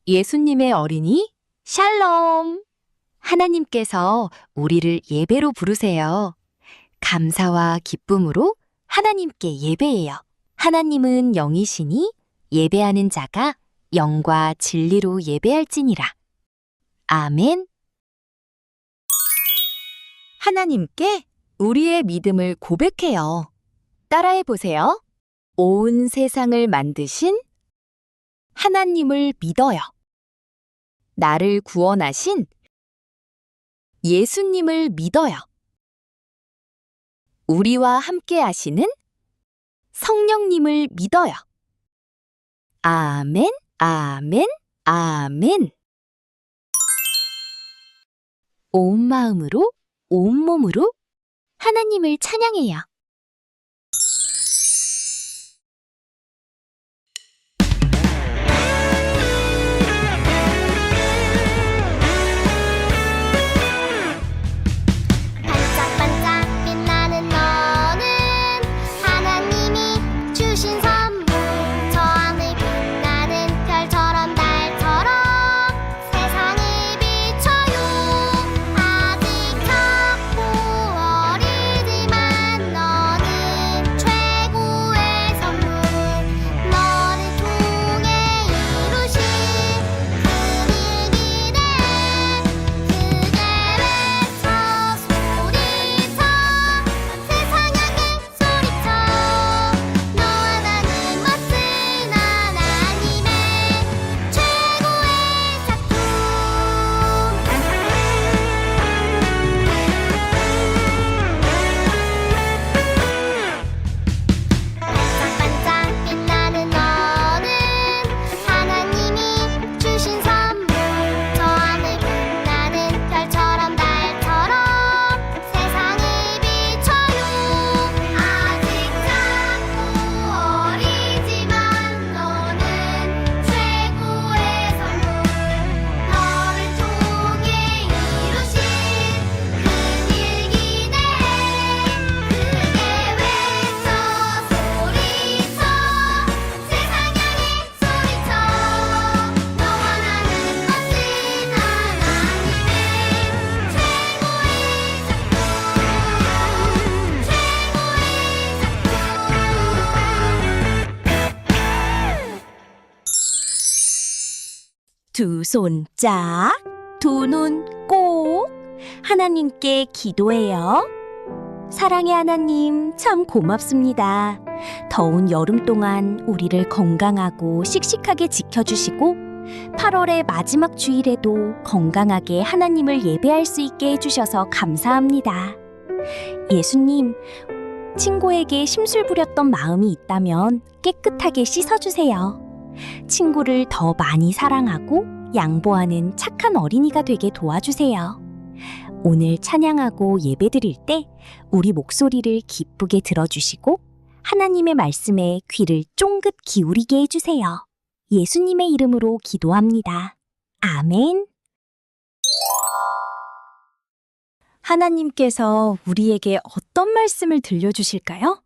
예수님의 어린이 샬롬! 하나님께서 우리를 예배로 부르세요. 감사와 기쁨으로 하나님께 예배해요. 하나님은 영이시니 예배하는 자가 영과 진리로 예배할지니라. 아멘. 하나님께 우리의 믿음을 고백해요. 따라해 보세요. 온 세상을 만드신 하나님을 믿어요. 나를 구원하신 예수님을 믿어요. 우리와 함께 하시는 성령님을 믿어요. 아멘, 아멘, 아멘. 온 마음으로, 온 몸으로 하나님을 찬양해요. 반짝반짝 빛나는 너는 하나님이 주신 선물. 저 하늘 빛나는 별처럼 달처럼 세상을 비춰요. 아직 작고 어리지만 너는 최고의 선물. 너를 통해 이루신 그 일 기대해. 크게 외쳐 소리쳐 세상 향해 소리쳐. 너와 나는 멋진 하나님의 최고의 작품. 반짝반짝 빛나는 너는 하나님이 주신 선물. 저 하늘 빛나는 별처럼 달처럼 세상을 비춰요. 아직 작고 어리지만 너는 최고의 선물. 너를 통해 이루신 큰 일 기대해. 크게 외쳐 소리쳐 세상 향해 소리쳐. 너와 나는 멋진 하나님의 최고의 작품. 두 손 짝, 두 눈 꼭 하나님께 기도해요. 사랑의 하나님, 참 고맙습니다. 더운 여름 동안 우리를 건강하고 씩씩하게 지켜주시고 8월의 마지막 주일에도 건강하게 하나님을 예배할 수 있게 해주셔서 감사합니다. 예수님, 친구에게 심술 부렸던 마음이 있다면 깨끗하게 씻어주세요. 친구를 더 많이 사랑하고 양보하는 착한 어린이가 되게 도와주세요. 오늘 찬양하고 예배드릴 때 우리 목소리를 기쁘게 들어주시고 하나님의 말씀에 귀를 쫑긋 기울이게 해주세요. 예수님의 이름으로 기도합니다. 아멘. 하나님께서 우리에게 어떤 말씀을 들려주실까요?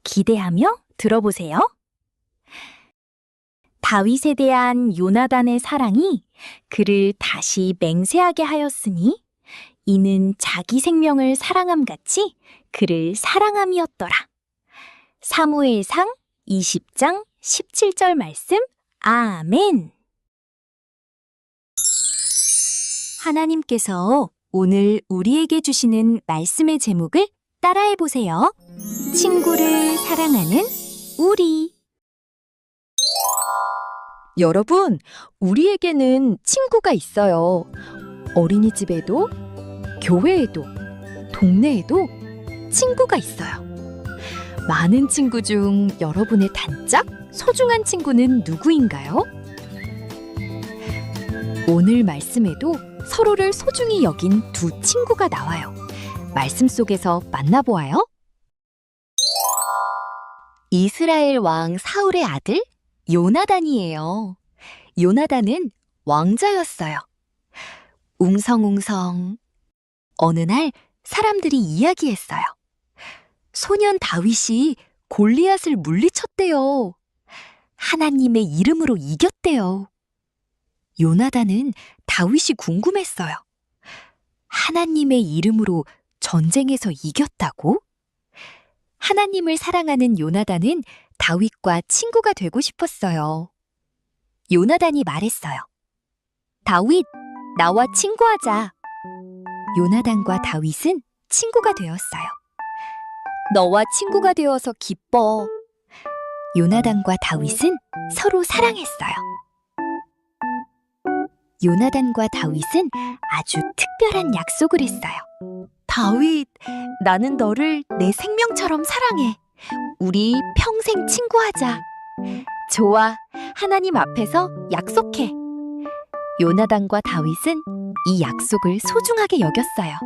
기대하며 들어보세요. 다윗에 대한 요나단의 사랑이 그를 다시 맹세하게 하였으니 이는 자기 생명을 사랑함 같이 그를 사랑함이었더라. 사무엘상 20장 17절 말씀. 아멘. 하나님께서 오늘 우리에게 주시는 말씀의 제목을 따라해 보세요. 친구를 사랑하는 우리. 여러분, 우리에게는 친구가 있어요. 어린이집에도, 교회에도, 동네에도 친구가 있어요. 많은 친구 중 여러분의 단짝 소중한 친구는 누구인가요? 오늘 말씀에도 서로를 소중히 여긴 두 친구가 나와요. 말씀 속에서 만나보아요. 이스라엘 왕 사울의 아들 요나단이에요. 요나단은 왕자였어요. 웅성웅성. 어느 날 사람들이 이야기했어요. 소년 다윗이 골리앗을 물리쳤대요. 하나님의 이름으로 이겼대요. 요나단은 다윗이 궁금했어요. 하나님의 이름으로 전쟁에서 이겼다고? 하나님을 사랑하는 요나단은 다윗과 친구가 되고 싶었어요. 요나단이 말했어요. 다윗, 나와 친구하자. 요나단과 다윗은 친구가 되었어요. 너와 친구가 되어서 기뻐. 요나단과 다윗은 서로 사랑했어요. 요나단과 다윗은 아주 특별한 약속을 했어요. 다윗, 나는 너를 내 생명처럼 사랑해. 우리 평생 친구하자. 좋아, 하나님 앞에서 약속해. 요나단과 다윗은 이 약속을 소중하게 여겼어요.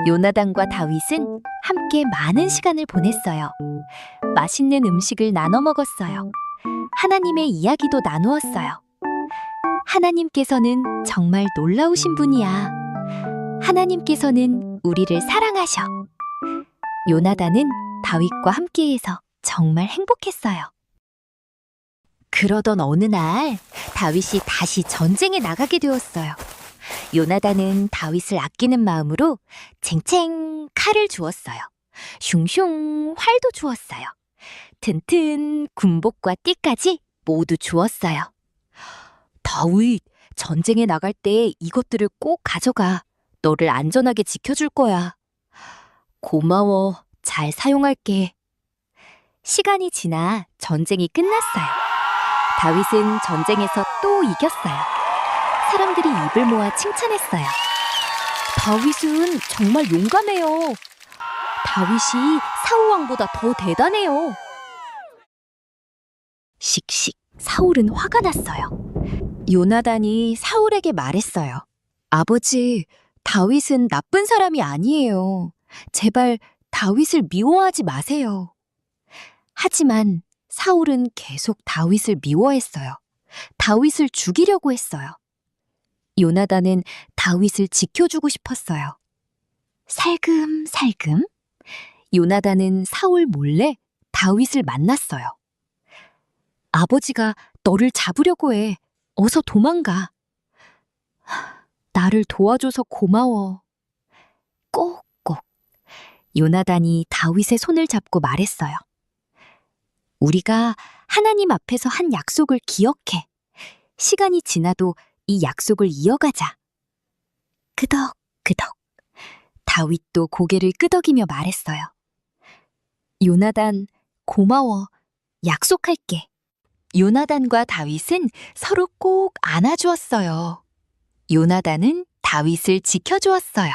요나단과 다윗은 함께 많은 시간을 보냈어요. 맛있는 음식을 나눠 먹었어요. 하나님의 이야기도 나누었어요. 하나님께서는 정말 놀라우신 분이야. 하나님께서는 우리를 사랑하셔. 요나단은 다윗과 함께해서 정말 행복했어요. 그러던 어느 날 다윗이 다시 전쟁에 나가게 되었어요. 요나단은 다윗을 아끼는 마음으로 쟁쟁 칼을 주었어요. 슝슝 활도 주었어요. 튼튼 군복과 띠까지 모두 주었어요. 다윗, 전쟁에 나갈 때 이것들을 꼭 가져가. 너를 안전하게 지켜줄 거야. 고마워. 잘 사용할게. 시간이 지나 전쟁이 끝났어요. 다윗은 전쟁에서 또 이겼어요. 사람들이 입을 모아 칭찬했어요. 다윗은 정말 용감해요. 다윗이 사울왕보다 더 대단해요. 씩씩 사울은 화가 났어요. 요나단이 사울에게 말했어요. 아버지, 다윗은 나쁜 사람이 아니에요. 제발 다윗을 미워하지 마세요. 하지만 사울은 계속 다윗을 미워했어요. 다윗을 죽이려고 했어요. 요나단은 다윗을 지켜주고 싶었어요. 살금살금 요나단은 사울 몰래 다윗을 만났어요. 아버지가 너를 잡으려고 해. 어서 도망가. 나를 도와줘서 고마워. 꼭꼭. 요나단이 다윗의 손을 잡고 말했어요. 우리가 하나님 앞에서 한 약속을 기억해. 시간이 지나도 이 약속을 이어가자. 끄덕끄덕. 다윗도 고개를 끄덕이며 말했어요. 요나단, 고마워. 약속할게. 요나단과 다윗은 서로 꼭 안아주었어요. 요나단은 다윗을 지켜주었어요.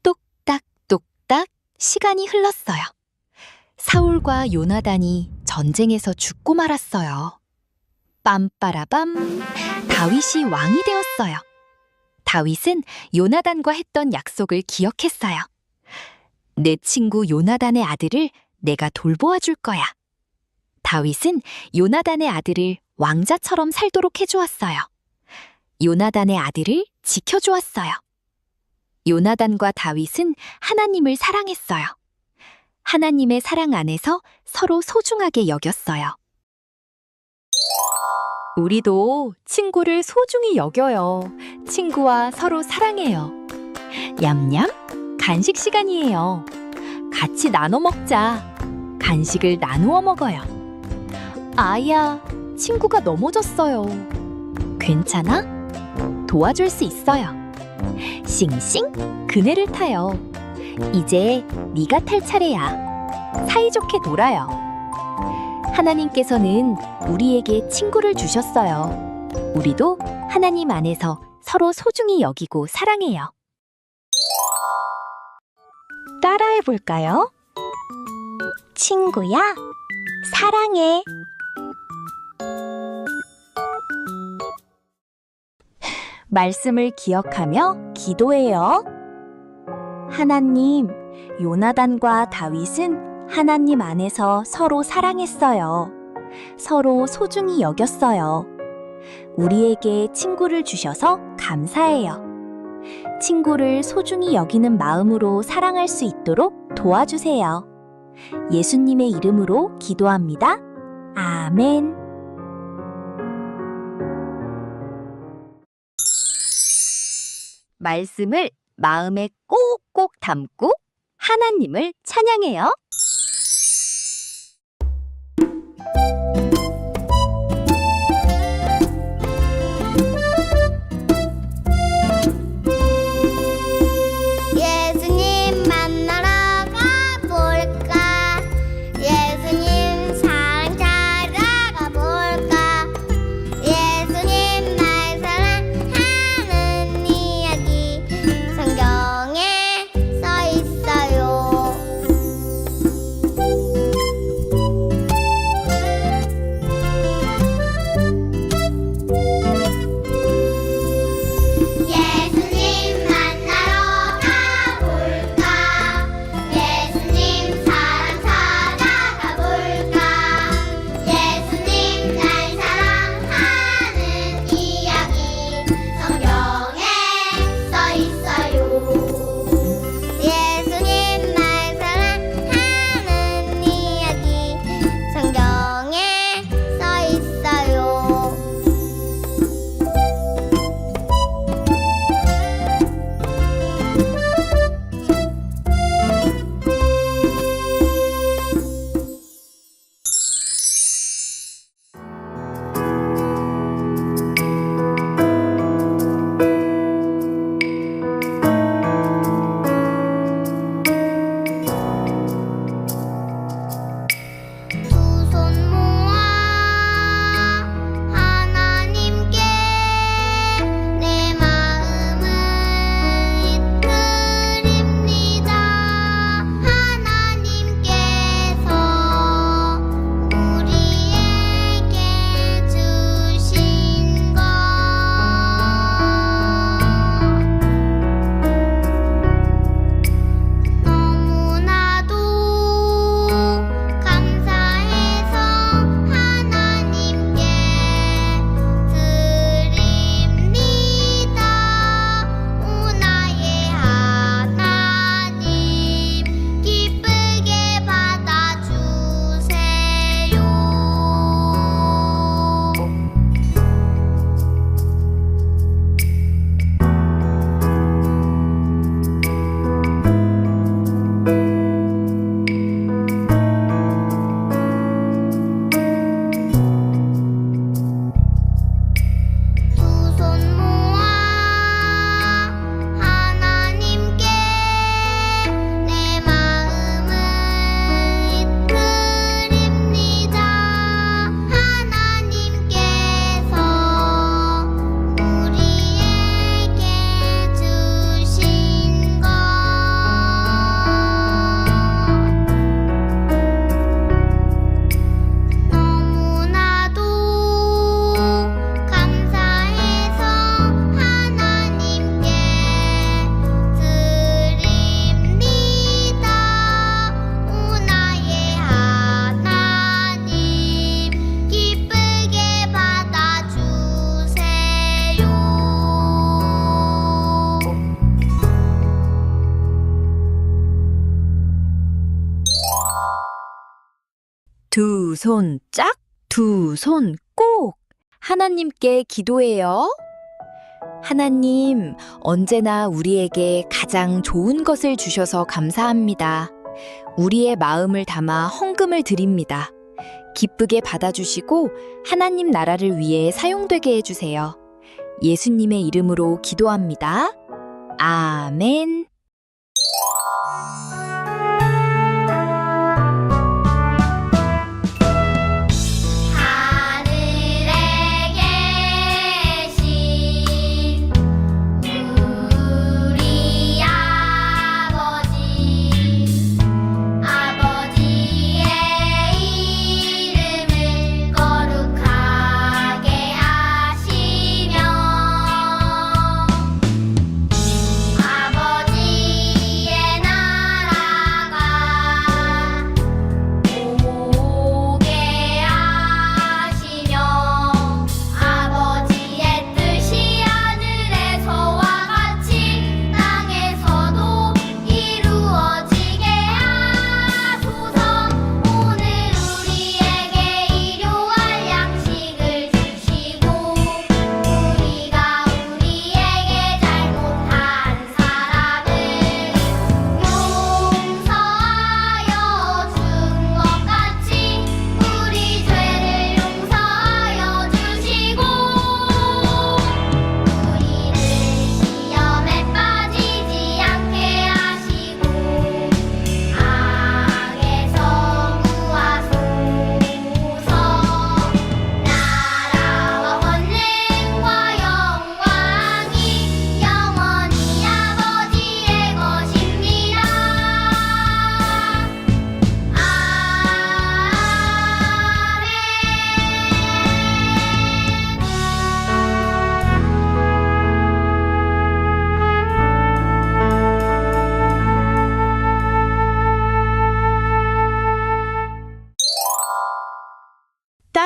똑딱똑딱 시간이 흘렀어요. 사울과 요나단이 전쟁에서 죽고 말았어요. 빰빠라밤, 다윗이 왕이 되었어요. 다윗은 요나단과 했던 약속을 기억했어요. 내 친구 요나단의 아들을 내가 돌보아 줄 거야. 다윗은 요나단의 아들을 왕자처럼 살도록 해주었어요. 요나단의 아들을 지켜주었어요. 요나단과 다윗은 하나님을 사랑했어요. 하나님의 사랑 안에서 서로 소중하게 여겼어요. 우리도 친구를 소중히 여겨요. 친구와 서로 사랑해요. 냠냠, 간식 시간이에요. 같이 나눠 먹자. 간식을 나누어 먹어요. 아야, 친구가 넘어졌어요. 괜찮아? 도와줄 수 있어요. 싱싱, 그네를 타요. 이제 네가 탈 차례야. 사이좋게 놀아요. 하나님께서는 우리에게 친구를 주셨어요. 우리도 하나님 안에서 서로 소중히 여기고 사랑해요. 따라해 볼까요? 친구야, 사랑해. 말씀을 기억하며 기도해요. 하나님, 요나단과 다윗은 하나님 안에서 서로 사랑했어요. 서로 소중히 여겼어요. 우리에게 친구를 주셔서 감사해요. 친구를 소중히 여기는 마음으로 사랑할 수 있도록 도와주세요. 예수님의 이름으로 기도합니다. 아멘. 말씀을 마음에 꼭꼭 담고 하나님을 찬양해요. 예수님 만나러 가볼까? 예수님 사랑 찾아가볼까? 예수님 날 사랑하는 이야기 성경에 써 있어요. 예수님 만나러 가볼까? 예수님 사랑 찾아가볼까? 예수님 날 사랑하는 이야기 성경에 써 있어요. 예수님 날 사랑하는 이야기 성경에 써 있어요. 두 손 모아 하나님께 내 마음을 이끌입니다. 하나님께서 우리에게 주신 것 너무나도 감사해서 하나님께 드립니다. 오 나의 하나님 기쁘게 받아주세요. 두 손 모아 하나님께 내 마음을 이끌입니다. 하나님께서 우리에게 주신 것 너무나도 감사해서 하나님께 드립니다. 오 나의 하나님 기쁘게 받아주세요. 두 손 짝, 두 손 꼭. 하나님께 기도해요. 하나님, 언제나 우리에게 가장 좋은 것을 주셔서 감사합니다. 우리의 마음을 담아 헌금을 드립니다. 기쁘게 받아주시고 하나님 나라를 위해 사용되게 해주세요. 예수님의 이름으로 기도합니다. 아멘. 하늘에 계신 우리 아버지의 이름을 거룩하게 하시며 아버지의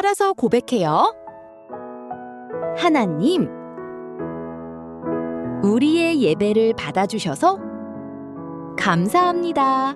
따라서 고백해요. 하나님, 우리의 예배를 받아주셔서 감사합니다.